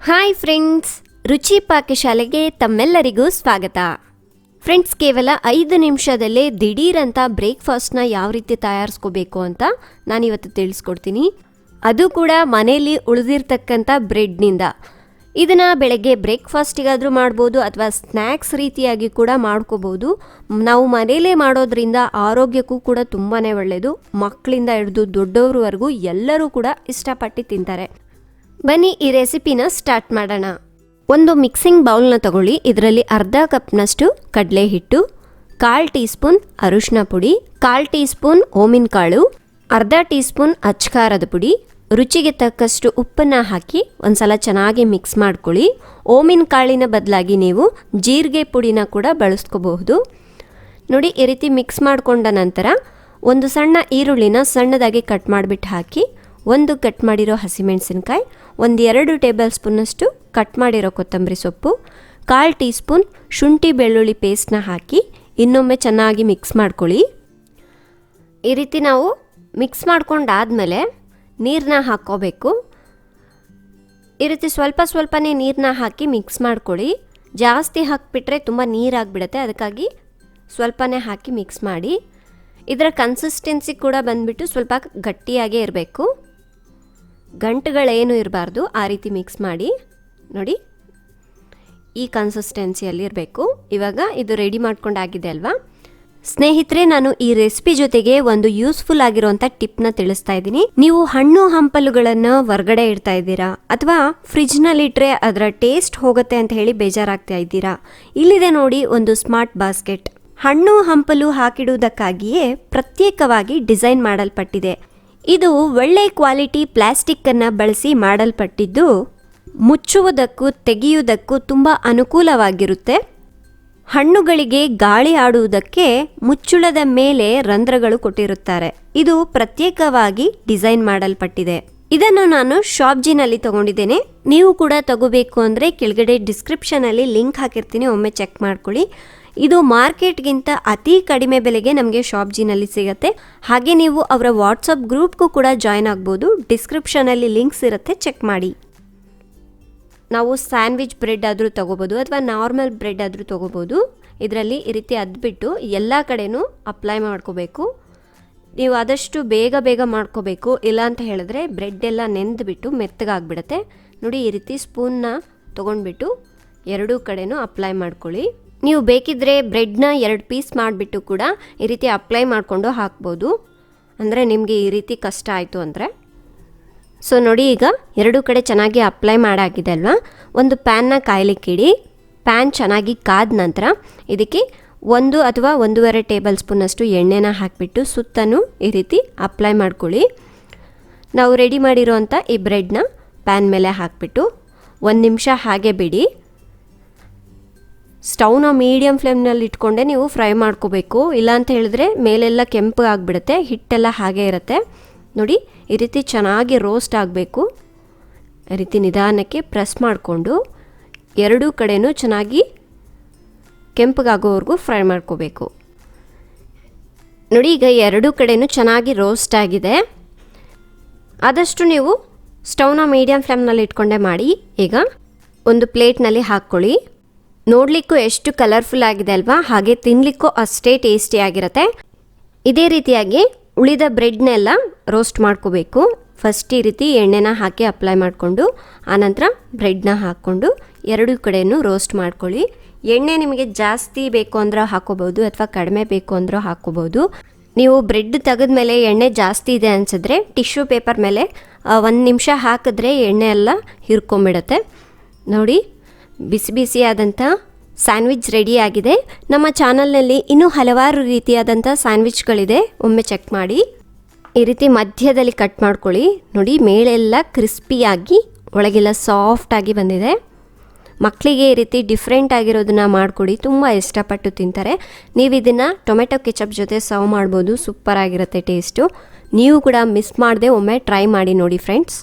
Hi friends, ರುಚಿ ಪಾಕಶಾಲೆಗೆ ತಮ್ಮೆಲ್ಲರಿಗೂ ಸ್ವಾಗತ. ಫ್ರೆಂಡ್ಸ್, ಕೇವಲ 5 ನಿಮಿಷದಲ್ಲೇ ದಿಢೀರಂತ ಬ್ರೇಕ್ಫಾಸ್ಟ್ನ ಯಾವ ರೀತಿ ತಯಾರಿಸ್ಕೋಬೇಕು ಅಂತ ನಾನಿವತ್ತು ತಿಳಿಸ್ಕೊಡ್ತೀನಿ. ಅದು ಕೂಡ ಮನೆಯಲ್ಲಿ ಉಳಿದಿರ್ತಕ್ಕಂಥ ಬ್ರೆಡ್ನಿಂದ. ಇದನ್ನು ಬೆಳಗ್ಗೆ ಬ್ರೇಕ್ಫಾಸ್ಟಿಗಾದರೂ ಮಾಡ್ಬೋದು ಅಥವಾ ಸ್ನ್ಯಾಕ್ಸ್ ರೀತಿಯಾಗಿ ಕೂಡ ಮಾಡ್ಕೋಬೋದು. ನಾವು ಮನೆಯಲ್ಲೇ ಮಾಡೋದ್ರಿಂದ ಆರೋಗ್ಯಕ್ಕೂ ಕೂಡ ತುಂಬಾ ಒಳ್ಳೆಯದು. ಮಕ್ಕಳಿಂದ ಹಿಡಿದು ದೊಡ್ಡವ್ರವರೆಗೂ ಎಲ್ಲರೂ ಕೂಡ ಇಷ್ಟಪಟ್ಟು ತಿಂತಾರೆ. ಬನ್ನಿ ಈ ರೆಸಿಪಿನ ಸ್ಟಾರ್ಟ್ ಮಾಡೋಣ. ಒಂದು ಮಿಕ್ಸಿಂಗ್ ಬೌಲ್ನ ತಗೊಳ್ಳಿ. ಇದರಲ್ಲಿ ಅರ್ಧ ಕಪ್ನಷ್ಟು ಕಡಲೆ ಹಿಟ್ಟು, 1/4 ಟೀ ಸ್ಪೂನ್ ಅರಿಶಿನ ಪುಡಿ, 1/4 ಟೀ ಸ್ಪೂನ್ ಓಮಿನ ಕಾಳು, ಅರ್ಧ ಟೀ ಸ್ಪೂನ್ ಅಚ್ಕಾರದ ಪುಡಿ, ರುಚಿಗೆ ತಕ್ಕಷ್ಟು ಉಪ್ಪನ್ನು ಹಾಕಿ ಒಂದ್ಸಲ ಚೆನ್ನಾಗಿ ಮಿಕ್ಸ್ ಮಾಡ್ಕೊಳ್ಳಿ. ಓಮಿನ ಕಾಳಿನ ಬದಲಾಗಿ ನೀವು ಜೀರಿಗೆ ಪುಡಿನ ಕೂಡ ಬಳಸ್ಕೋಬಹುದು. ನೋಡಿ, ಈ ರೀತಿ ಮಿಕ್ಸ್ ಮಾಡಿಕೊಂಡ ನಂತರ ಒಂದು ಸಣ್ಣ ಈರುಳ್ಳಿನ ಸಣ್ಣದಾಗಿ ಕಟ್ ಮಾಡಿಬಿಟ್ಟು ಹಾಕಿ, ಒಂದು ಕಟ್ ಮಾಡಿರೋ ಹಸಿಮೆಣಸಿನ್ಕಾಯಿ, 1-2 ಟೇಬಲ್ ಸ್ಪೂನಷ್ಟು ಕಟ್ ಮಾಡಿರೋ ಕೊತ್ತಂಬರಿ ಸೊಪ್ಪು, 1/4 ಟೀ ಸ್ಪೂನ್ ಶುಂಠಿ ಬೆಳ್ಳುಳ್ಳಿ ಪೇಸ್ಟ್ನ ಹಾಕಿ ಇನ್ನೊಮ್ಮೆ ಚೆನ್ನಾಗಿ ಮಿಕ್ಸ್ ಮಾಡ್ಕೊಳ್ಳಿ. ಈ ರೀತಿ ನಾವು ಮಿಕ್ಸ್ ಮಾಡ್ಕೊಂಡಾದಮೇಲೆ ನೀರನ್ನ ಹಾಕ್ಕೋಬೇಕು. ಈ ರೀತಿ ಸ್ವಲ್ಪನೇ ನೀರನ್ನ ಹಾಕಿ ಮಿಕ್ಸ್ ಮಾಡ್ಕೊಳ್ಳಿ. ಜಾಸ್ತಿ ಹಾಕಿಬಿಟ್ರೆ ತುಂಬ ನೀರಾಗಿಬಿಡುತ್ತೆ, ಅದಕ್ಕಾಗಿ ಸ್ವಲ್ಪನೇ ಹಾಕಿ ಮಿಕ್ಸ್ ಮಾಡಿ. ಇದರ ಕನ್ಸಿಸ್ಟೆನ್ಸಿ ಕೂಡ ಬಂದುಬಿಟ್ಟು ಸ್ವಲ್ಪ ಗಟ್ಟಿಯಾಗೇ ಇರಬೇಕು, ಗಂಟುಗಳೇನು ಇರಬಾರ್ದು. ಆ ರೀತಿ ಮಿಕ್ಸ್ ಮಾಡಿ. ನೋಡಿ, ಈ ಕನ್ಸಿಸ್ಟೆನ್ಸಿಯಲ್ಲಿ ಇರಬೇಕು. ಇವಾಗ ಇದು ರೆಡಿ ಮಾಡ್ಕೊಂಡಾಗಿದೆ ಅಲ್ವಾ ಸ್ನೇಹಿತರೆ. ನಾನು ಈ ರೆಸಿಪಿ ಜೊತೆಗೆ ಒಂದು ಯೂಸ್ಫುಲ್ ಆಗಿರುವಂಥ ಟಿಪ್ನ ತಿಳಿಸ್ತಾ ಇದ್ದೀನಿ. ನೀವು ಹಣ್ಣು ಹಂಪಲುಗಳನ್ನು ಹೊರಗಡೆ ಇಡ್ತಾ ಇದ್ದೀರಾ ಅಥವಾ ಫ್ರಿಜ್ನಲ್ಲಿಟ್ಟರೆ ಅದರ ಟೇಸ್ಟ್ ಹೋಗುತ್ತೆ ಅಂತ ಹೇಳಿ ಬೇಜಾರಾಗ್ತಾ ಇದ್ದೀರಾ, ಇಲ್ಲಿದೆ ನೋಡಿ ಒಂದು ಸ್ಮಾರ್ಟ್ ಬಾಸ್ಕೆಟ್. ಹಣ್ಣು ಹಂಪಲು ಹಾಕಿಡುವುದಕ್ಕಾಗಿಯೇ ಪ್ರತ್ಯೇಕವಾಗಿ ಡಿಸೈನ್ ಮಾಡಲ್ಪಟ್ಟಿದೆ. ಇದು ಒಳ್ಳೆ ಕ್ವಾಲಿಟಿ ಪ್ಲಾಸ್ಟಿಕ್ಕನ್ನು ಬಳಸಿ ಮಾಡಲ್ಪಟ್ಟಿದ್ದು ಮುಚ್ಚುವುದಕ್ಕೂ ತೆಗೆಯುವುದಕ್ಕೂ ತುಂಬ ಅನುಕೂಲವಾಗಿರುತ್ತೆ. ಹಣ್ಣುಗಳಿಗೆ ಗಾಳಿ ಆಡುವುದಕ್ಕೆ ಮುಚ್ಚುಳದ ಮೇಲೆ ರಂಧ್ರಗಳು ಕೊಟ್ಟಿರುತ್ತಾರೆ. ಇದು ಪ್ರತ್ಯೇಕವಾಗಿ ಡಿಸೈನ್ ಮಾಡಲ್ಪಟ್ಟಿದೆ. ಇದನ್ನು ನಾನು ShopGನಲ್ಲಿ ತಗೊಂಡಿದ್ದೇನೆ. ನೀವು ಕೂಡ ತಗೋಬೇಕು ಅಂದರೆ ಕೆಳಗಡೆ ಡಿಸ್ಕ್ರಿಪ್ಷನಲ್ಲಿ ಲಿಂಕ್ ಹಾಕಿರ್ತೀನಿ, ಒಮ್ಮೆ ಚೆಕ್ ಮಾಡ್ಕೊಳ್ಳಿ. ಇದು ಮಾರ್ಕೆಟ್ಗಿಂತ ಅತಿ ಕಡಿಮೆ ಬೆಲೆಗೆ ನಮಗೆ ShopGನಲ್ಲಿ ಸಿಗುತ್ತೆ. ಹಾಗೆ ನೀವು ಅವರ ವಾಟ್ಸಪ್ ಗ್ರೂಪ್ಗೂ ಕೂಡ ಜಾಯ್ನ್ ಆಗ್ಬೋದು. ಡಿಸ್ಕ್ರಿಪ್ಷನಲ್ಲಿ ಲಿಂಕ್ಸ್ ಇರುತ್ತೆ, ಚೆಕ್ ಮಾಡಿ. ನಾವು ಸ್ಯಾಂಡ್ವಿಚ್ ಬ್ರೆಡ್ ಆದರೂ ತೊಗೋಬೋದು ಅಥವಾ ನಾರ್ಮಲ್ ಬ್ರೆಡ್ ಆದರೂ ತೊಗೋಬೋದು. ಇದರಲ್ಲಿ ಈ ರೀತಿ ಅದ್ಬಿಟ್ಟು ಎಲ್ಲ ಕಡೆನೂ ಅಪ್ಲೈ ಮಾಡ್ಕೋಬೇಕು. ನೀವು ಆದಷ್ಟು ಬೇಗ ಮಾಡ್ಕೋಬೇಕು, ಇಲ್ಲ ಅಂತ ಹೇಳಿದ್ರೆ ಬ್ರೆಡ್ ಎಲ್ಲ ನೆಂದುಬಿಟ್ಟು ಮೆತ್ತಗಾಗ್ಬಿಡುತ್ತೆ. ನೋಡಿ, ಈ ರೀತಿ ಸ್ಪೂನ್ನ ತೊಗೊಂಡ್ಬಿಟ್ಟು ಎರಡೂ ಕಡೆನೂ ಅಪ್ಲೈ ಮಾಡ್ಕೊಳ್ಳಿ. ನೀವು ಬೇಕಿದ್ದರೆ ಬ್ರೆಡ್ನ 2 ಪೀಸ್ ಮಾಡಿಬಿಟ್ಟು ಕೂಡ ಈ ರೀತಿ ಅಪ್ಲೈ ಮಾಡಿಕೊಂಡು ಹಾಕ್ಬೋದು, ಅಂದರೆ ನಿಮಗೆ ಈ ರೀತಿ ಕಷ್ಟ ಆಯಿತು ಅಂದರೆ. ಸೊ ನೋಡಿ, ಈಗ ಎರಡೂ ಕಡೆ ಚೆನ್ನಾಗಿ ಅಪ್ಲೈ ಮಾಡಾಗಿದೆ ಅಲ್ವಾ. ಒಂದು ಪ್ಯಾನ್ನ ಕಾಯ್ಲಿಕ್ಕಿಡಿ. ಪ್ಯಾನ್ ಚೆನ್ನಾಗಿ ಕಾದ ನಂತರ ಇದಕ್ಕೆ 1 ಅಥವಾ 1.5 ಟೇಬಲ್ ಸ್ಪೂನಷ್ಟು ಎಣ್ಣೆನ ಹಾಕಿಬಿಟ್ಟು ಸುತ್ತಲೂ ಈ ರೀತಿ ಅಪ್ಲೈ ಮಾಡ್ಕೊಳ್ಳಿ. ನಾವು ರೆಡಿ ಮಾಡಿರೋವಂಥ ಈ ಬ್ರೆಡ್ನ ಪ್ಯಾನ್ ಮೇಲೆ ಹಾಕಿಬಿಟ್ಟು 1 ನಿಮಿಷ ಹಾಗೆ ಬಿಡಿ. ಸ್ಟವ್ನ ಮೀಡಿಯಮ್ ಫ್ಲೇಮ್ನಲ್ಲಿ ಇಟ್ಕೊಂಡೆ ನೀವು ಫ್ರೈ ಮಾಡ್ಕೋಬೇಕು, ಇಲ್ಲ ಅಂತ ಹೇಳಿದ್ರೆ ಮೇಲೆಲ್ಲ ಕೆಂಪು ಆಗಿಬಿಡುತ್ತೆ, ಹಿಟ್ಟೆಲ್ಲ ಹಾಗೆ ಇರುತ್ತೆ. ನೋಡಿ, ಈ ರೀತಿ ಚೆನ್ನಾಗಿ ರೋಸ್ಟ್ ಆಗಬೇಕು. ಈ ರೀತಿ ನಿಧಾನಕ್ಕೆ ಪ್ರೆಸ್ ಮಾಡಿಕೊಂಡು ಎರಡೂ ಕಡೆನೂ ಚೆನ್ನಾಗಿ ಕೆಂಪಗಾಗೋವರೆಗೂ ಫ್ರೈ ಮಾಡ್ಕೋಬೇಕು. ನೋಡಿ, ಈಗ ಎರಡೂ ಕಡೆನೂ ಚೆನ್ನಾಗಿ ರೋಸ್ಟ್ ಆಗಿದೆ. ಆದಷ್ಟು ನೀವು ಸ್ಟವ್ನ ಮೀಡಿಯಮ್ ಫ್ಲೇಮ್ನಲ್ಲಿ ಇಟ್ಕೊಂಡೆ ಮಾಡಿ. ಈಗ ಒಂದು ಪ್ಲೇಟ್ನಲ್ಲಿ ಹಾಕ್ಕೊಳ್ಳಿ. ನೋಡಲಿಕ್ಕೂ ಎಷ್ಟು ಕಲರ್ಫುಲ್ ಆಗಿದೆ ಅಲ್ವಾ, ಹಾಗೆ ತಿನ್ನಲಿಕ್ಕೂ ಅಷ್ಟೇ ಟೇಸ್ಟಿಯಾಗಿರುತ್ತೆ. ಇದೇ ರೀತಿಯಾಗಿ ಉಳಿದ ಬ್ರೆಡ್ನೆಲ್ಲ ರೋಸ್ಟ್ ಮಾಡ್ಕೋಬೇಕು. ಫಸ್ಟ್ ಈ ರೀತಿ ಎಣ್ಣೆನ ಹಾಕಿ ಅಪ್ಲೈ ಮಾಡಿಕೊಂಡು ಆನಂತರ ಬ್ರೆಡ್ನ ಹಾಕ್ಕೊಂಡು ಎರಡೂ ಕಡೆಯೂ ರೋಸ್ಟ್ ಮಾಡ್ಕೊಳ್ಳಿ. ಎಣ್ಣೆ ನಿಮಗೆ ಜಾಸ್ತಿ ಬೇಕು ಅಂದ್ರೆ ಹಾಕೋಬೋದು ಅಥವಾ ಕಡಿಮೆ ಬೇಕು ಅಂದರೂ ಹಾಕೋಬೋದು. ನೀವು ಬ್ರೆಡ್ ತೆಗೆದ್ಮೇಲೆ ಎಣ್ಣೆ ಜಾಸ್ತಿ ಇದೆ ಅನಿಸಿದ್ರೆ ಟಿಶ್ಯೂ ಪೇಪರ್ ಮೇಲೆ 1 ನಿಮಿಷ ಹಾಕಿದ್ರೆ ಎಣ್ಣೆ ಎಲ್ಲ ಹಿರ್ಕೊಂಬಿಡುತ್ತೆ. ನೋಡಿ, ಬಿಸಿಯಾದಂಥ ಸ್ಯಾಂಡ್ವಿಚ್ ರೆಡಿ ಆಗಿದೆ. ನಮ್ಮ ಚಾನಲ್ನಲ್ಲಿ ಇನ್ನೂ ಹಲವಾರು ರೀತಿಯಾದಂಥ ಸ್ಯಾಂಡ್ವಿಚ್ಗಳಿದೆ, ಒಮ್ಮೆ ಚೆಕ್ ಮಾಡಿ. ಈ ರೀತಿ ಮಧ್ಯದಲ್ಲಿ ಕಟ್ ಮಾಡ್ಕೊಳ್ಳಿ. ನೋಡಿ, ಮೇಲೆಲ್ಲ ಕ್ರಿಸ್ಪಿಯಾಗಿ ಒಳಗೆಲ್ಲ ಸಾಫ್ಟಾಗಿ ಬಂದಿದೆ. ಮಕ್ಕಳಿಗೆ ಈ ರೀತಿ ಡಿಫ್ರೆಂಟ್ ಆಗಿರೋದನ್ನ ಮಾಡಿಕೊಡಿ, ತುಂಬ ಇಷ್ಟಪಟ್ಟು ತಿಂತಾರೆ. ನೀವು ಇದನ್ನು ಟೊಮೆಟೊ ಕೆಚಪ್ ಜೊತೆ ಸರ್ವ್ ಮಾಡ್ಬೋದು, ಸೂಪರ್ ಆಗಿರುತ್ತೆ ಟೇಸ್ಟು. ನೀವು ಕೂಡ ಮಿಸ್ ಮಾಡದೆ ಒಮ್ಮೆ ಟ್ರೈ ಮಾಡಿ ನೋಡಿ ಫ್ರೆಂಡ್ಸ್.